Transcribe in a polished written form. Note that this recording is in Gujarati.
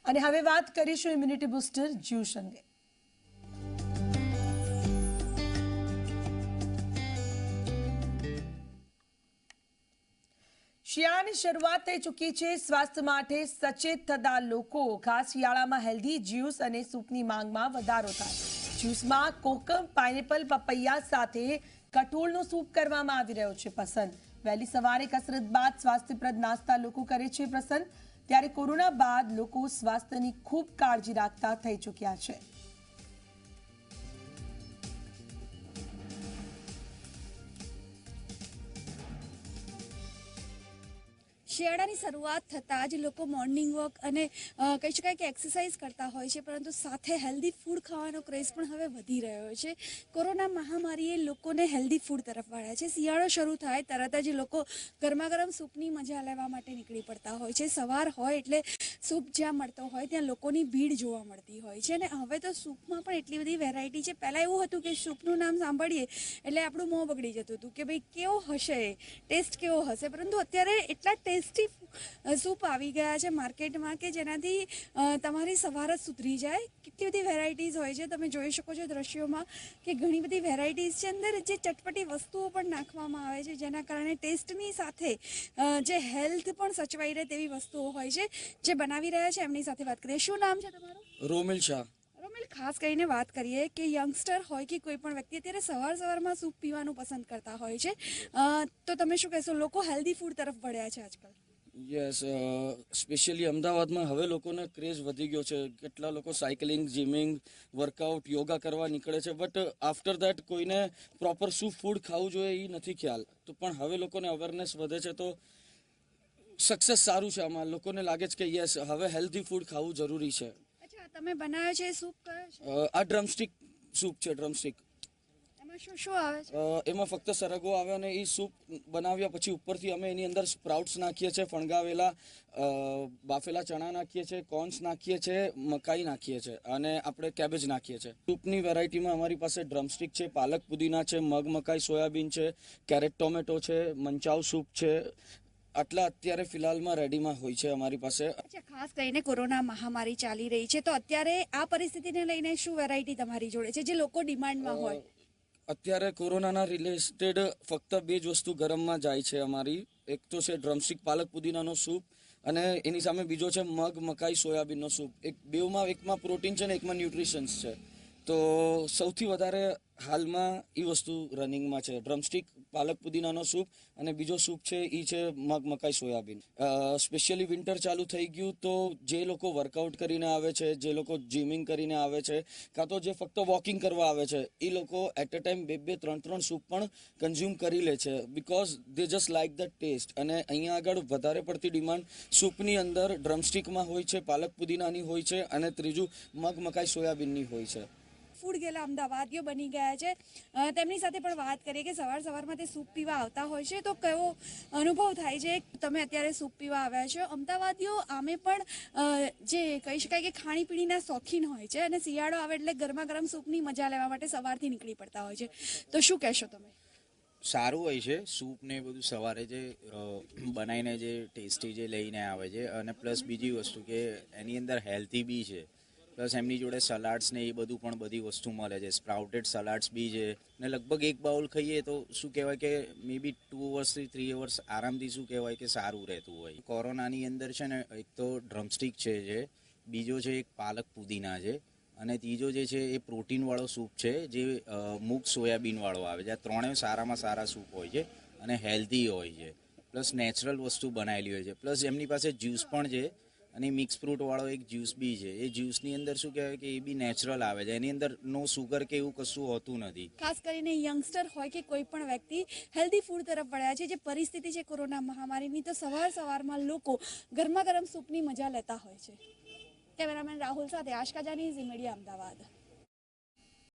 અને હવે વાત કરીશું ઇમ્યુનિટી બૂસ્ટર જ્યુસ અંગે। શિયાળાની શરૂઆત થઈ ચૂકી છે। સ્વાસ્થ્ય માટે સચેત થતા લોકો ખાસ શિયાળામાં હેલ્ધી જ્યુસ અને સૂપની માંગમાં વધારો થાય। જ્યુસમાં કોકમ, પાઇનેપલ, પપૈયા સાથે કઠોળનો સૂપ કરવામાં આવી રહ્યો છે પસંદ। વહેલી સવારે કસરત બાદ સ્વાસ્થ્યપ્રદ નાસ્તા લોકો કરે છે પસંદ। ત્યારે કોરોના બાદ લોકો સ્વાસ્થ્યની ખૂબ કાળજી રાખતા થઈ ચૂક્યા છે। શિયાળાની શરૂઆત થતાં જ લોકો મોર્નિંગ વોક અને કહી શકાય કે એક્સરસાઇઝ કરતા હોય છે, પરંતુ સાથે હેલ્ધી ફૂડ ખાવાનો ક્રેઝ પણ હવે વધી રહ્યો છે। કોરોના મહામારીએ લોકોને હેલ્ધી ફૂડ તરફ વાળ્યા છે। શિયાળો શરૂ થાય તરત જ લોકો ગરમા ગરમ સૂપની મજા લેવા માટે નીકળી પડતા હોય છે। સવાર હોય એટલે સૂપ જ્યાં મળતો હોય ત્યાં લોકોની ભીડ જોવા મળતી હોય છે। અને હવે તો સૂપમાં પણ એટલી બધી વેરાયટી છે। પહેલાં એવું હતું કે સૂપનું નામ સાંભળીએ એટલે આપણું મોં બગડી જતું હતું કે ભાઈ કેવો હશે, ટેસ્ટ કેવો હશે, પરંતુ અત્યારે એટલા ટેસ્ટી સૂપ આવી ગયા છે માર્કેટમાં કે જેનાથી તમારી સવાર જ સુધરી જાય। કેટલી બધી વેરાયટીઝ હોય છે, તમે જોઈ શકો છો દ્રશ્યોમાં કે ઘણી બધી વેરાયટીઝ છે। અંદર જે ચટપટી વસ્તુઓ પણ નાખવામાં આવે છે, જેના કારણે ટેસ્ટની સાથે જે હેલ્થ પણ સચવાઈ રહે તેવી વસ્તુઓ હોય છે। જે બનાવી રહ્યા છે એમની સાથે વાત કરીએ। શું નામ છે તમારું? રોમિલ શાહ। રોમિલ, ખાસ કરીને વાત કરીએ કે યંગસ્ટર હોય કે કોઈ પણ વ્યક્તિ અત્યારે સવારમાં સૂપ પીવાનું પસંદ કરતા હોય છે, તો તમે શું કહેશો? લોકો હેલ્ધી ફૂડ તરફ વળ્યા છે આજકાલ। યસ, સ્પેશિયલી અમદાવાદમાં હવે લોકોને ક્રેઝ વધી ગયો છે। કેટલા લોકો સાયકલિંગ, જીમિંગ, વર્કઆઉટ, યોગા કરવા નીકળે છે, બટ આફ્ટર દેટ કોઈને પ્રોપર શું ફૂડ ખાવું જોઈએ એ નથી ખ્યાલ। તો પણ હવે લોકોને અવેરનેસ વધે છે, તો સક્સેસ સારું છે આમાં। લોકોને લાગે છે કે યસ, હવે હેલ્ધી ફૂડ ખાવું જરૂરી છે। અચ્છા, તમે બનાવ્યો છે સૂપ કયો છે? આ ડ્રમસ્ટિક સૂપ છે, ડ્રમસ્ટિક। શું શું આવે છે? એમાં ફક્ત સરગવો આવે અને એ સૂપ બનાવ્યા પછી ઉપરથી અમે એની અંદર સ્પ્રાઉટ્સ નાખીએ છીએ, ફણગાવેલા બાફેલા ચણા નાખીએ છીએ, કોર્ન્સ નાખીએ છીએ, મકાઈ નાખીએ છીએ અને આપણે કેબેજ નાખીએ છીએ। સૂપની વેરાયટીમાં અમારી પાસે ડ્રમસ્ટિક છે, પાલક પુદીના છે, મગ મકાઈ સોયાબીન છે, કેરેટ ટોમેટો છે, મંચાવ સૂપ છે। આટલા અત્યારે ફિલહાલમાં રેડીમાં હોય છે અમારી પાસે। અચ્છા, ખાસ કરીને કોરોના મહામારી ચાલી રહી છે, તો અત્યારે આ પરિસ્થિતિને લઈને શું વેરાયટી તમારી જોડે છે જે લોકો ડિમાન્ડમાં હોય? અત્યારે કોરોનાના રિલેટેડ ફક્ત બે જ વસ્તુ ગરમમાં જાય છે અમારી। એક તો છે ડ્રમસ્ટિક પાલક પુદીનાનો સૂપ અને એની સામે બીજો છે મગ મકાઈ સોયાબીનનો સૂપ। એકમાં પ્રોટીન છે ને એકમાં ન્યુટ્રિશન્સ છે। તો સૌથી વધારે હાલમાં એ વસ્તુ રનિંગમાં છે, ડ્રમસ્ટિક પાલક પુદીનાનો સૂપ અને બીજો સૂપ છે એ છે મગ મકાઈ સોયાબીન। સ્પેશિયલી વિન્ટર ચાલુ થઈ ગયું તો જે લોકો વર્કઆઉટ કરીને આવે છે, જે લોકો જીમિંગ કરીને આવે છે, કાં તો જે ફક્ત વોકિંગ કરવા આવે છે, એ લોકો એટ અ ટાઈમ બે ત્રણ સૂપ પણ કન્ઝ્યુમ કરી લે છે, because they just like the taste. અને અહીંયા આગળ વધારે પડતી ડિમાન્ડ સૂપની અંદર ડ્રમસ્ટિકમાં હોય છે, પાલક પુદીનાની હોય છે અને ત્રીજું મગ મકાઈ સોયાબીનની હોય છે। ફૂડ ગેલા અમદાવાદીઓ બની ગયા છે, તેમની સાથે પણ વાત કરીએ કે સવારમાં તે સૂપ પીવા આવતા હોય છે તો કેવો અનુભવ થાય છે? તમે અત્યારે સૂપ પીવા આવ્યા છો। અમદાવાદીઓ આમે પણ જે કહી શકાય કે ખાણીપીણીના શોખીન હોય છે અને શિયાળો આવે એટલે ગરમા ગરમ સૂપની મજા લેવા માટે સવારથી નીકળી પડતા હોય છે, તો શું કહેશો તમે? સારું હોય છે સૂપ ને બધું સવારે જે બનાવીને જે ટેસ્ટી જે લઈને આવે છે, અને પ્લસ બીજી વસ્તુ કે એની અંદર હેલ્ધી બી છે, પ્લસ એમની જોડે સલાડ્સ ને એ બધું પણ બધી વસ્તુ મળે છે। સ્પ્રાઉટેડ સલાડ્સ બી છે ને લગભગ એક બાઉલ ખાઈએ તો શું કહેવાય કે મે બી 2 અવર્સથી 3 અવર્સ આરામથી શું કહેવાય કે સારું રહેતું હોય। કોરોનાની અંદર છે ને એક તો ડ્રમસ્ટિક છે, જે બીજો છે એક પાલક પુદીના છે અને ત્રીજો જે છે એ પ્રોટીનવાળો સૂપ છે જે મૂગ સોયાબીનવાળો આવે છે। આ ત્રણેય સારામાં સારા સૂપ હોય છે અને હેલ્ધી હોય છે, પ્લસ નેચરલ વસ્તુ બનાવેલી હોય છે, પ્લસ એમની પાસે જ્યુસ પણ છે અને મિક્સ ફ્રૂટવાળો એક જ્યુસ બી છે। એ જ્યુસની અંદર શું કહેવાય કે એ બી નેચરલ આવે છે, એની અંદર નો સુગર કે એવું કશું હોતું નથી। ખાસ કરીને યંગસ્ટર હોય કે કોઈ પણ વ્યક્તિ હેલ્ધી ફૂડ તરફ વળ્યા છે। જે પરિસ્થિતિ છે કોરોના મહામારીની, તો સવારમાં લોકો ગરમા ગરમ સૂપની મજા લેતા હોય છે। કેમેરામેન રાહુલ સાથે આશકા જાની, ઝી મીડિયા, અમદાવાદ।